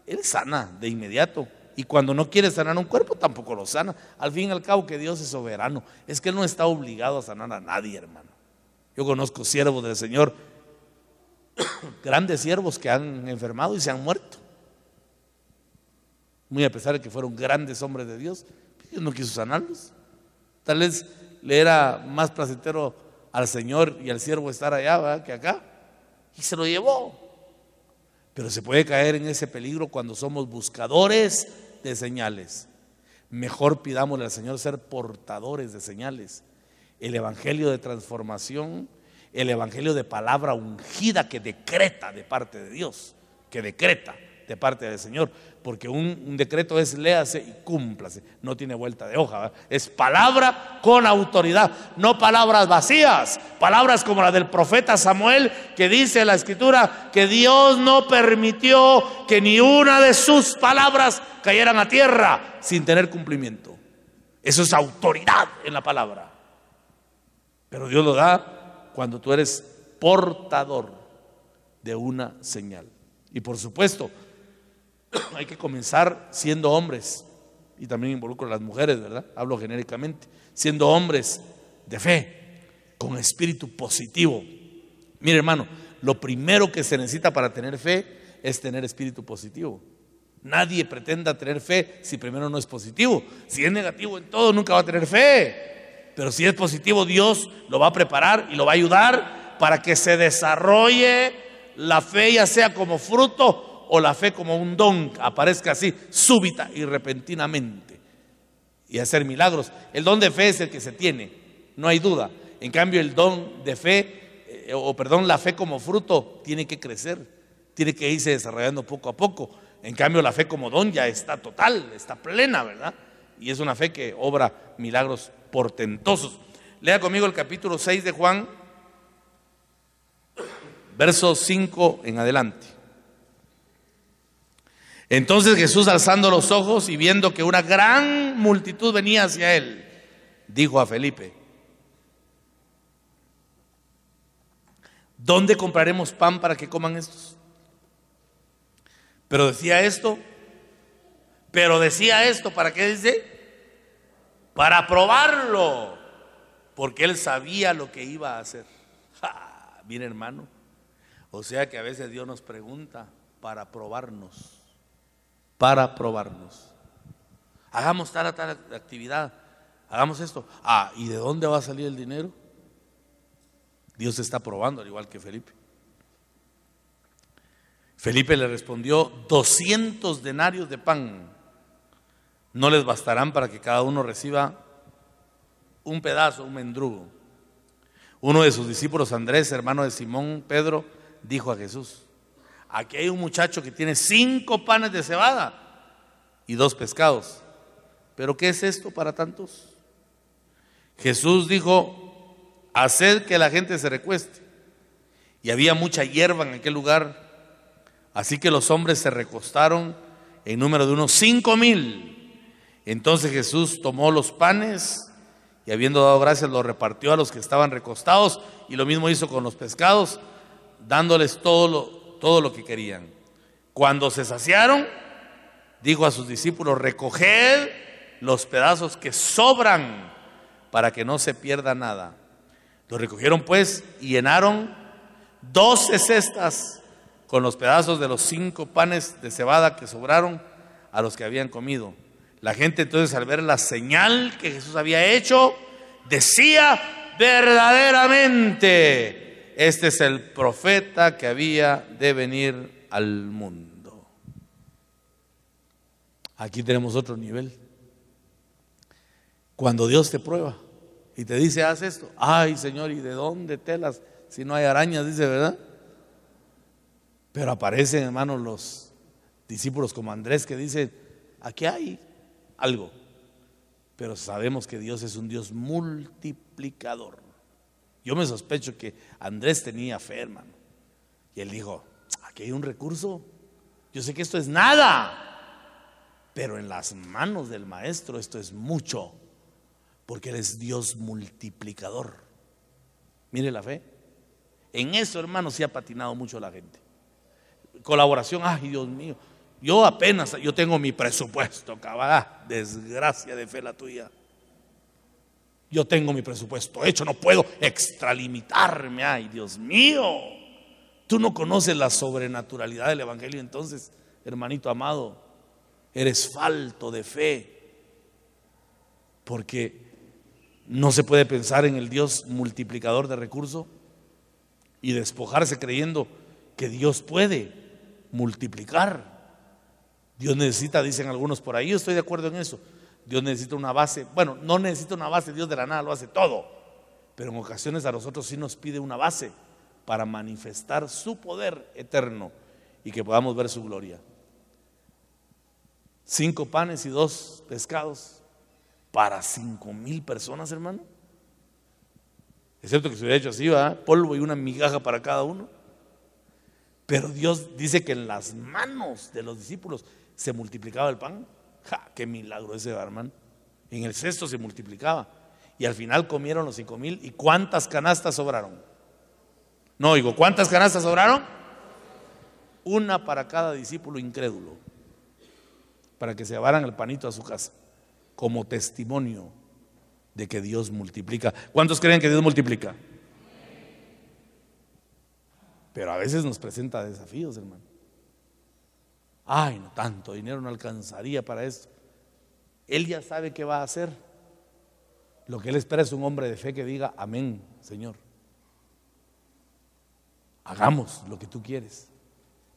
Él sana de inmediato. Y cuando no quiere sanar un cuerpo, tampoco lo sana. Al fin y al cabo, que Dios es soberano. Es que Él no está obligado a sanar a nadie, hermano. Yo conozco siervos del Señor, grandes siervos que han enfermado y se han muerto. Muy a pesar de que fueron grandes hombres de Dios, Dios no quiso sanarlos. Tal vez le era más placentero al Señor y al siervo estar allá, ¿verdad?, que acá, y se lo llevó. Pero se puede caer en ese peligro cuando somos buscadores de señales. Mejor pidámosle al Señor ser portadores de señales. El evangelio de transformación, el evangelio de palabra ungida que decreta de parte de Dios, que decreta de parte del Señor, porque un decreto es léase y cúmplase, no tiene vuelta de hoja, ¿verdad? Es palabra con autoridad, no palabras vacías, palabras como la del profeta Samuel, que dice en la escritura que Dios no permitió que ni una de sus palabras cayeran a tierra sin tener cumplimiento. Eso es autoridad en la palabra, pero Dios lo da cuando tú eres portador de una señal. Y por supuesto, hay que comenzar siendo hombres, y también involucro a las mujeres, ¿verdad? Hablo genéricamente, siendo hombres de fe, con espíritu positivo. Mire, hermano, lo primero que se necesita para tener fe es tener espíritu positivo. Nadie pretenda tener fe si primero no es positivo. Si es negativo en todo, nunca va a tener fe. Pero si es positivo, Dios lo va a preparar y lo va a ayudar para que se desarrolle la fe, ya sea como fruto o la fe como un don, aparezca así súbita y repentinamente y hacer milagros. El don de fe es el que se tiene, no hay duda. En cambio, el don de fe, la fe como fruto tiene que crecer, tiene que irse desarrollando poco a poco. En cambio, la fe como don ya está total, está plena, ¿verdad? Y es una fe que obra milagros portentosos. Lea conmigo el capítulo 6 de Juan, versos 5 en adelante. Entonces Jesús, alzando los ojos y viendo que una gran multitud venía hacia él, dijo a Felipe: ¿dónde compraremos pan para que coman estos? Pero decía esto, ¿para qué dice? Para probarlo, porque él sabía lo que iba a hacer. Mire, hermano, o sea que a veces Dios nos pregunta para probarnos. Para probarnos. Hagamos tal actividad, hagamos esto. ¿Y de dónde va a salir el dinero? Dios está probando, al igual que Felipe. Felipe le respondió: 200 denarios de pan no les bastarán para que cada uno reciba un pedazo, un mendrugo. Uno de sus discípulos, Andrés, hermano de Simón Pedro, dijo a Jesús: aquí hay un muchacho que tiene 5 panes de cebada y 2 pescados. ¿Pero qué es esto para tantos? Jesús dijo: haced que la gente se recueste. y había mucha hierba en aquel lugar. Así que los hombres se recostaron en número de unos 5,000. Entonces Jesús tomó los panes y habiendo dado gracias los repartió a los que estaban recostados, y lo mismo hizo con los pescados, dándoles todo lo que querían. Cuando se saciaron, dijo a sus discípulos: recoged los pedazos que sobran para que no se pierda nada. Los recogieron pues y llenaron 12 cestas con los pedazos de los 5 panes de cebada que sobraron a los que habían comido. La gente entonces, al ver la señal que Jesús había hecho, decía: verdaderamente este es el profeta que había de venir al mundo. Aquí tenemos otro nivel. Cuando Dios te prueba y te dice: haz esto. Ay, Señor, ¿y de dónde telas si no hay arañas? Dice, ¿verdad? Pero aparecen, hermanos, los discípulos como Andrés, que dicen: aquí hay algo. Pero sabemos que Dios es un Dios multiplicador. Yo me sospecho que Andrés tenía fe, hermano, y él dijo: aquí hay un recurso. Yo sé que esto es nada, pero en las manos del maestro esto es mucho, porque Él es Dios multiplicador. Mire la fe. En eso, hermano, sí ha patinado mucho la gente. Colaboración, ay, Dios mío, yo tengo mi presupuesto, cabal, desgracia de fe la tuya. Yo tengo mi presupuesto hecho, no puedo extralimitarme. Ay, Dios mío, tú no conoces la sobrenaturalidad del evangelio. Entonces, hermanito amado, eres falto de fe, porque no se puede pensar en el Dios multiplicador de recursos y despojarse creyendo que Dios puede multiplicar. Dios necesita, dicen algunos por ahí, yo estoy de acuerdo en eso, Dios necesita una base. Bueno, no necesita una base, Dios de la nada lo hace todo, pero en ocasiones a nosotros sí nos pide una base para manifestar su poder eterno y que podamos ver su gloria. 5 panes y 2 pescados para 5,000 personas, hermano. Excepto que se hubiera hecho así, ¿verdad? Polvo y una migaja para cada uno. Pero Dios dice que en las manos de los discípulos se multiplicaba el pan. ¡Ja! ¡Qué milagro ese, hermano! En el cesto se multiplicaba. Y al final comieron los 5,000. ¿Y cuántas canastas sobraron? No digo, ¿cuántas canastas sobraron? Una para cada discípulo incrédulo, para que se llevaran el panito a su casa, como testimonio de que Dios multiplica. ¿Cuántos creen que Dios multiplica? Pero a veces nos presenta desafíos, hermano. Ay, no, tanto dinero no alcanzaría para esto. Él ya sabe qué va a hacer. Lo que Él espera es un hombre de fe que diga: amén, Señor. Hagamos lo que tú quieres.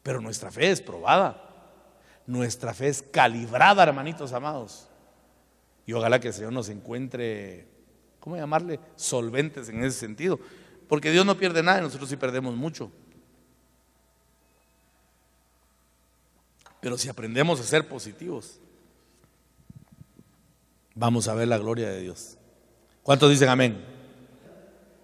Pero nuestra fe es probada. Nuestra fe es calibrada, hermanitos amados. Y ojalá que el Señor nos encuentre, ¿cómo llamarle?, solventes en ese sentido. Porque Dios no pierde nada y nosotros sí perdemos mucho. Pero si aprendemos a ser positivos, vamos a ver la gloria de Dios. ¿Cuántos dicen amén?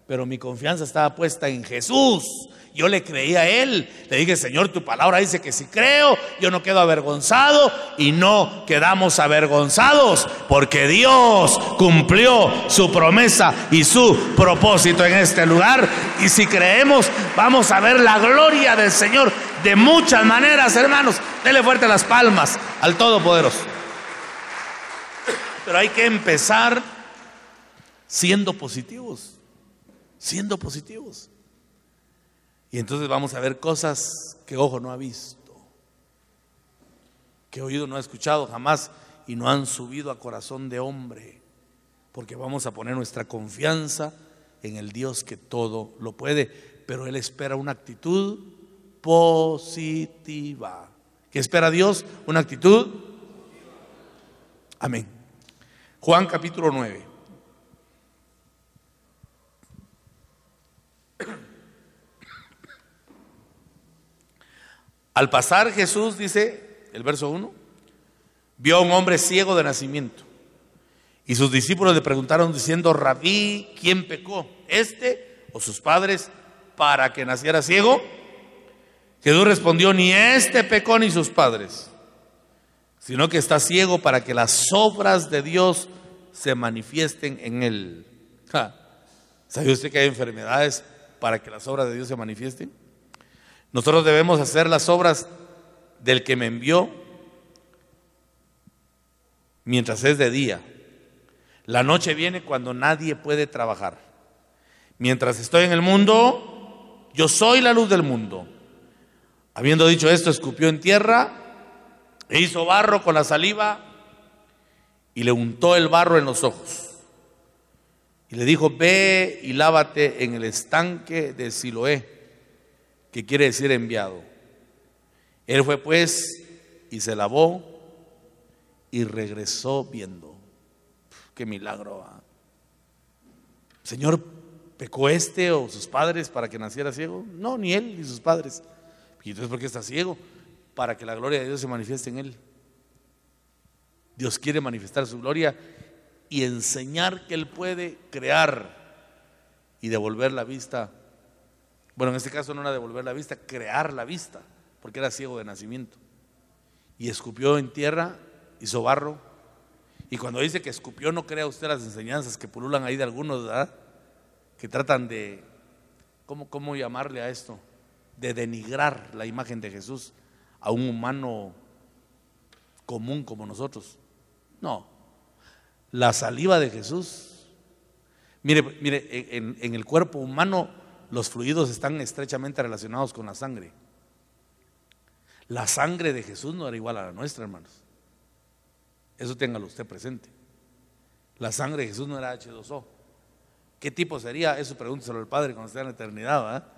Pero mi confianza estaba puesta en Jesús. Yo le creí a Él. Le dije: Señor, tu palabra dice que si creo, yo no quedo avergonzado. Y no quedamos avergonzados, porque Dios cumplió su promesa y su propósito en este lugar. Y si creemos, vamos a ver la gloria del Señor de muchas maneras, hermanos. Dele fuerte las palmas al Todopoderoso. Pero hay que empezar siendo positivos. Siendo positivos. Y entonces vamos a ver cosas que ojo no ha visto, que oído no ha escuchado jamás, y no han subido a corazón de hombre, porque vamos a poner nuestra confianza en el Dios que todo lo puede. Pero Él espera una actitud positiva. ¿Qué espera Dios? Una actitud. Amén. Juan capítulo 9. Al pasar Jesús, dice el verso 1, vio a un hombre ciego de nacimiento. Y sus discípulos le preguntaron diciendo: Rabí, ¿quién pecó, este o sus padres, para que naciera ciego? Jesús respondió: ni este pecó ni sus padres, sino que está ciego para que las obras de Dios se manifiesten en él. ¿Sabe usted que hay enfermedades para que las obras de Dios se manifiesten? Nosotros debemos hacer las obras del que me envió mientras es de día. La noche viene cuando nadie puede trabajar. Mientras estoy en el mundo, yo soy la luz del mundo. Habiendo dicho esto, escupió en tierra e hizo barro con la saliva y le untó el barro en los ojos. Y le dijo: ve y lávate en el estanque de Siloé, que quiere decir enviado. Él fue pues y se lavó y regresó viendo. Qué milagro, ¿eh? Señor, ¿pecó este o sus padres para que naciera ciego? No, ni él ni sus padres. ¿Y entonces por qué está ciego? Para que la gloria de Dios se manifieste en él. Dios quiere manifestar su gloria y enseñar que él puede crear y devolver la vista. Bueno, en este caso no era devolver la vista, crear la vista, porque era ciego de nacimiento. Y escupió en tierra, hizo barro. Y cuando dice que escupió, no crea usted las enseñanzas que pululan ahí de algunos, ¿verdad? Que tratan de, ¿cómo llamarle a esto? De denigrar la imagen de Jesús a un humano común como nosotros. No, la saliva de Jesús. Mire, en el cuerpo humano los fluidos están estrechamente relacionados con la sangre. La sangre de Jesús no era igual a la nuestra, hermanos. Eso téngalo usted presente. La sangre de Jesús no era H2O. ¿Qué tipo sería? Eso pregúnteselo al Padre cuando esté en la eternidad, ¿verdad?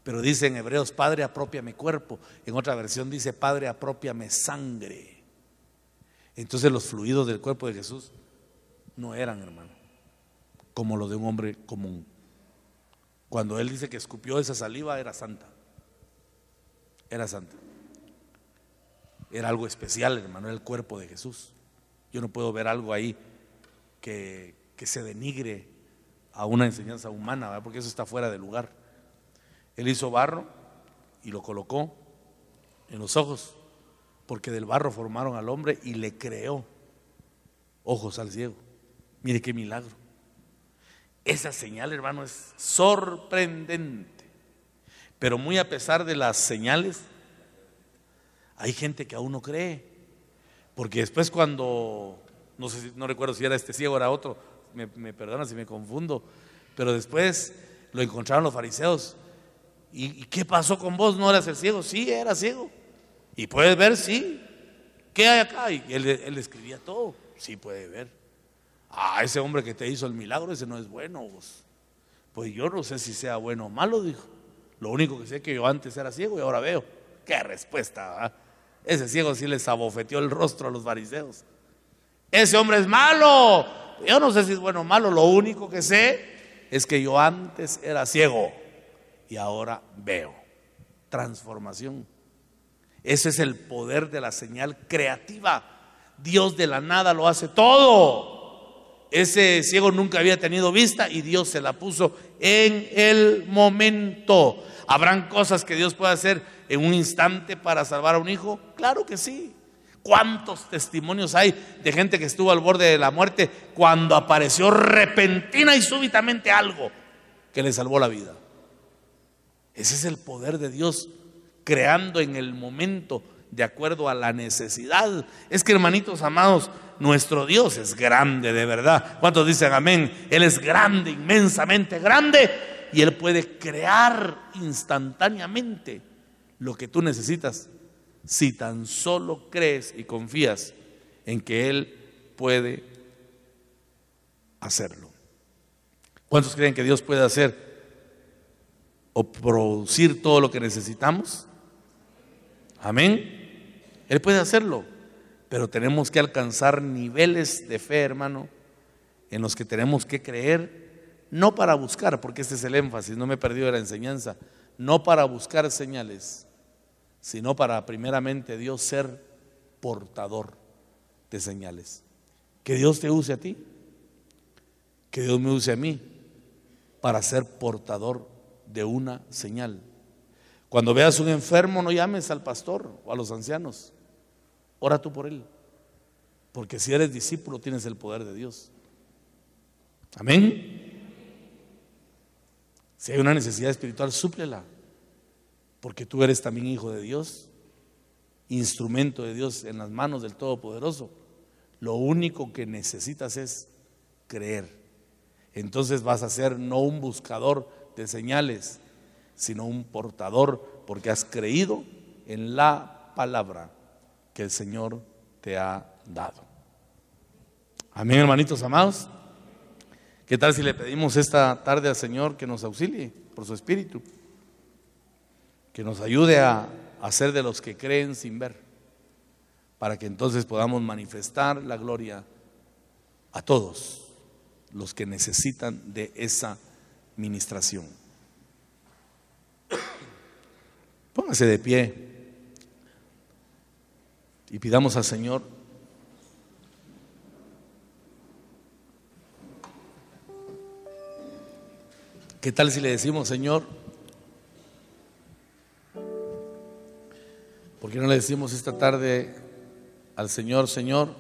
Pero dice en Hebreos: Padre, apropiame cuerpo. En otra versión dice: Padre, apropiame sangre. Entonces los fluidos del cuerpo de Jesús no eran, hermano, como los de un hombre común. Cuando él dice que escupió esa saliva, era santa. Era santa. Era algo especial, hermano, era el cuerpo de Jesús. Yo no puedo ver algo ahí que se denigre a una enseñanza humana, ¿verdad? Porque eso está fuera de lugar. Él hizo barro y lo colocó en los ojos, porque del barro formaron al hombre y le creó ojos al ciego. Mire qué milagro. Esa señal, hermano, es sorprendente. Pero muy a pesar de las señales, hay gente que aún no cree. Porque después cuando, no recuerdo si era este ciego o era otro, me perdona si me confundo, pero después lo encontraron los fariseos. ¿Y qué pasó con vos? ¿No eras el ciego? Sí, era ciego. ¿Y puedes ver? Sí. ¿Qué hay acá? Y él escribía todo. Sí, puede ver. Ese hombre que te hizo el milagro, ese no es bueno, vos. Pues yo no sé si sea bueno o malo, dijo. Lo único que sé es que yo antes era ciego y ahora veo. Qué respuesta, ¿verdad? Ese ciego sí les abofeteó el rostro a los fariseos. Ese hombre es malo. Yo no sé si es bueno o malo. Lo único que sé es que yo antes era ciego y ahora veo. Transformación. Ese es el poder de la señal creativa. Dios de la nada lo hace todo. Ese ciego nunca había tenido vista y Dios se la puso en el momento. ¿Habrán cosas que Dios puede hacer en un instante para salvar a un hijo? Claro que sí. ¿Cuántos testimonios hay de gente que estuvo al borde de la muerte cuando apareció repentina y súbitamente algo que le salvó la vida? Ese es el poder de Dios, creando en el momento de acuerdo a la necesidad. Es que, hermanitos amados, nuestro Dios es grande de verdad. ¿Cuántos dicen amén? Él es grande, inmensamente grande, y Él puede crear instantáneamente lo que tú necesitas si tan solo crees y confías en que Él puede hacerlo. ¿Cuántos creen que Dios puede hacer o producir todo lo que necesitamos? Amén. Él puede hacerlo, pero tenemos que alcanzar niveles de fe, hermano, en los que tenemos que creer, no para buscar, porque este es el énfasis, no me he perdido de la enseñanza, no para buscar señales, sino para primeramente Dios ser portador de señales. Que Dios te use a ti, que Dios me use a mí para ser portador de una señal. Cuando veas un enfermo, no llames al pastor o a los ancianos. Ora tú por él. Porque si eres discípulo, tienes el poder de Dios. Amén. Si hay una necesidad espiritual, súplela. Porque tú eres también hijo de Dios, instrumento de Dios en las manos del Todopoderoso. Lo único que necesitas es creer. Entonces vas a ser no un buscador de señales, sino un portador, porque has creído en la palabra que el Señor te ha dado. Amén, hermanitos amados. ¿Qué tal si le pedimos esta tarde al Señor que nos auxilie por su Espíritu? Que nos ayude a ser de los que creen sin ver, para que entonces podamos manifestar la gloria a todos los que necesitan de esa ministración. Póngase de pie y pidamos al Señor ¿qué tal si le decimos, Señor? ¿Por qué no le decimos esta tarde al Señor, Señor,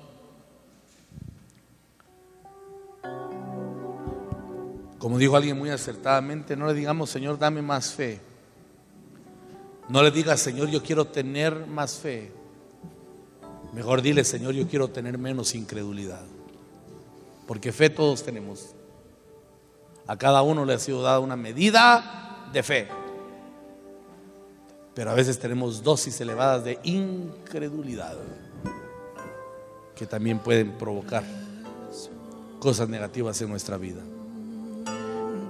como dijo alguien muy acertadamente, no le digamos, Señor, dame más fe. No le digas, Señor, yo quiero tener más fe. Mejor dile, Señor, yo quiero tener menos incredulidad. Porque fe todos tenemos. A cada uno le ha sido dada una medida de fe. Pero a veces tenemos dosis elevadas de incredulidad que también pueden provocar cosas negativas en nuestra vida.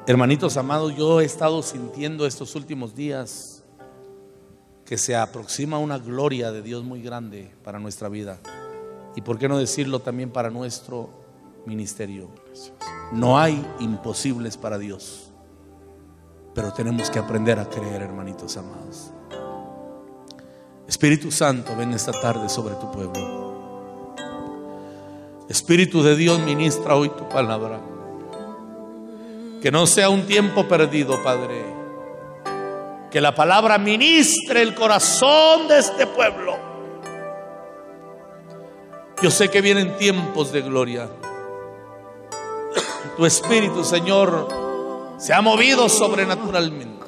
Hermanitos amados, yo he estado sintiendo estos últimos días que se aproxima una gloria de Dios muy grande para nuestra vida. Y por qué no decirlo también para nuestro ministerio. No hay imposibles para Dios, pero tenemos que aprender a creer, hermanitos amados. Espíritu Santo, ven esta tarde sobre tu pueblo. Espíritu de Dios, ministra hoy tu palabra. Que no sea un tiempo perdido, Padre. Que la palabra ministre el corazón de este pueblo. Yo sé que vienen tiempos de gloria. Tu Espíritu, Señor, se ha movido sobrenaturalmente.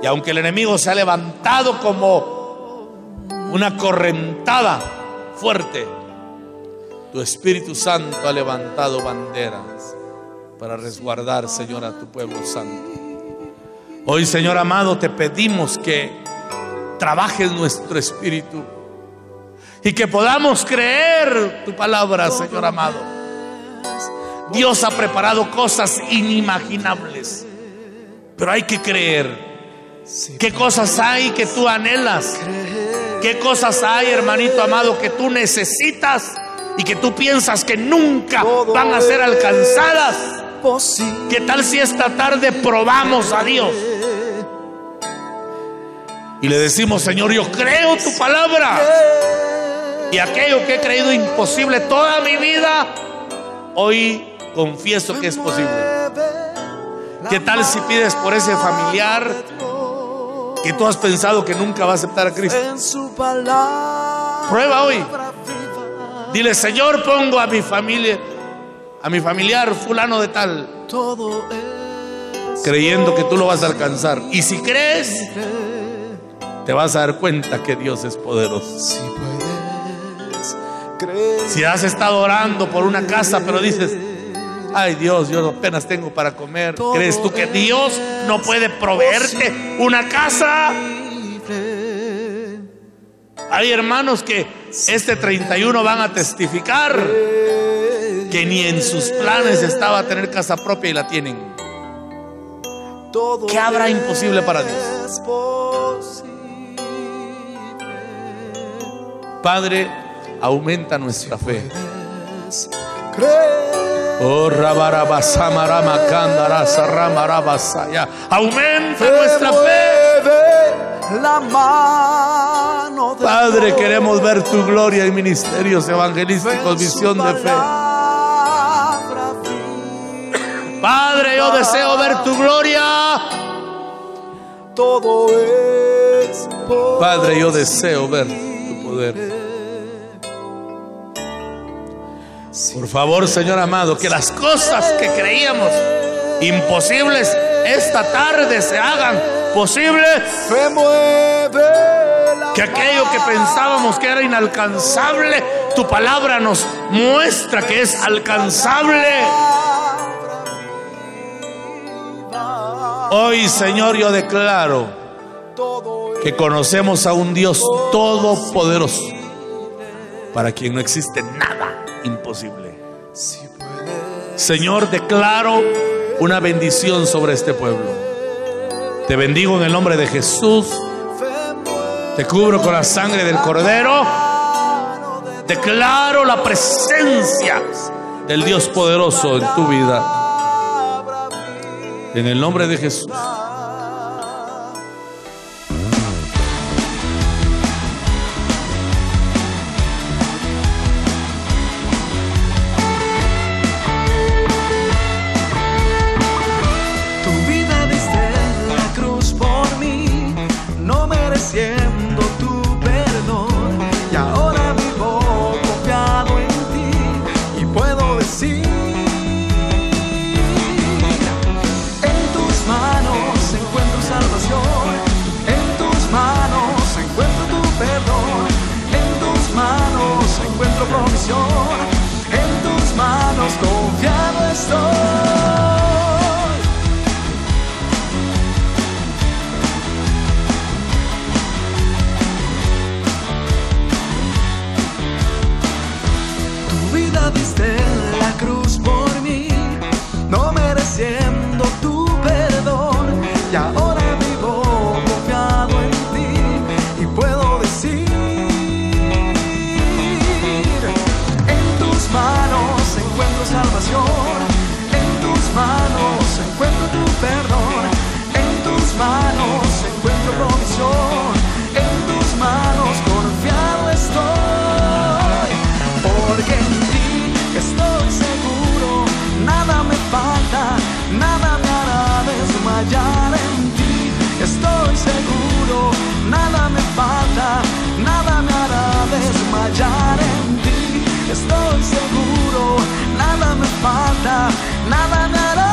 Y aunque el enemigo se ha levantado como una correntada fuerte, tu Espíritu Santo ha levantado banderas para resguardar, Señor, a tu pueblo santo. Hoy, Señor amado, te pedimos que trabajes nuestro espíritu y que podamos creer tu palabra, Señor amado. Dios ha preparado cosas inimaginables, pero hay que creer. ¿Qué cosas hay que tú anhelas? ¿Qué cosas hay, hermanito amado, que tú necesitas y que tú piensas que nunca van a ser alcanzadas? ¿Qué tal si esta tarde probamos a Dios y le decimos, Señor, yo creo tu palabra, y aquello que he creído imposible toda mi vida, hoy confieso que es posible? ¿Qué tal si pides por ese familiar que tú has pensado que nunca va a aceptar a Cristo? Prueba hoy. Dile, Señor, pongo a mi familia, a mi familiar fulano de tal, creyendo que tú lo vas a alcanzar. Y si crees, te vas a dar cuenta que Dios es poderoso. Si has estado orando por una casa, pero dices, ay Dios, yo apenas tengo para comer, ¿crees tú que Dios no puede proveerte una casa? Hay hermanos que este 31 van a testificar que ni en sus planes estaba tener casa propia y la tienen. ¿Qué habrá imposible para Dios? Padre, aumenta nuestra fe. Oh, aumenta nuestra fe. Padre, queremos ver tu gloria en ministerios evangelísticos, visión de fe. Padre, yo deseo ver tu gloria todo es posible. Padre, yo deseo ver tu poder. Por favor, Señor amado, que las cosas que creíamos imposibles esta tarde se hagan posibles. Que aquello que pensábamos que era inalcanzable, tu palabra nos muestra que es alcanzable. Hoy, Señor, yo declaro que conocemos a un Dios todopoderoso, para quien no existe nada imposible. Señor, declaro una bendición sobre este pueblo. Te bendigo en el nombre de Jesús. Te cubro con la sangre del Cordero. Declaro la presencia del Dios poderoso en tu vida. En el nombre de Jesús. Siendo tu perdón, y ahora vivo confiado en ti, y puedo decir: en tus manos encuentro salvación, en tus manos encuentro tu perdón, en tus manos encuentro provisión, en tus manos confiado estoy. Diste en la cruz por mí, no mereciendo tu perdón, y ahora vivo confiado en ti, y puedo decir: en tus manos encuentro salvación, en tus manos encuentro tu perdón, en tus manos encuentro provisión, en tus manos confiado estoy, porque en ti estoy seguro, nada me falta, nada me hará desmayar en ti. Estoy seguro, nada me falta, nada me hará desmayar en ti. Estoy seguro, nada me falta, nada me hará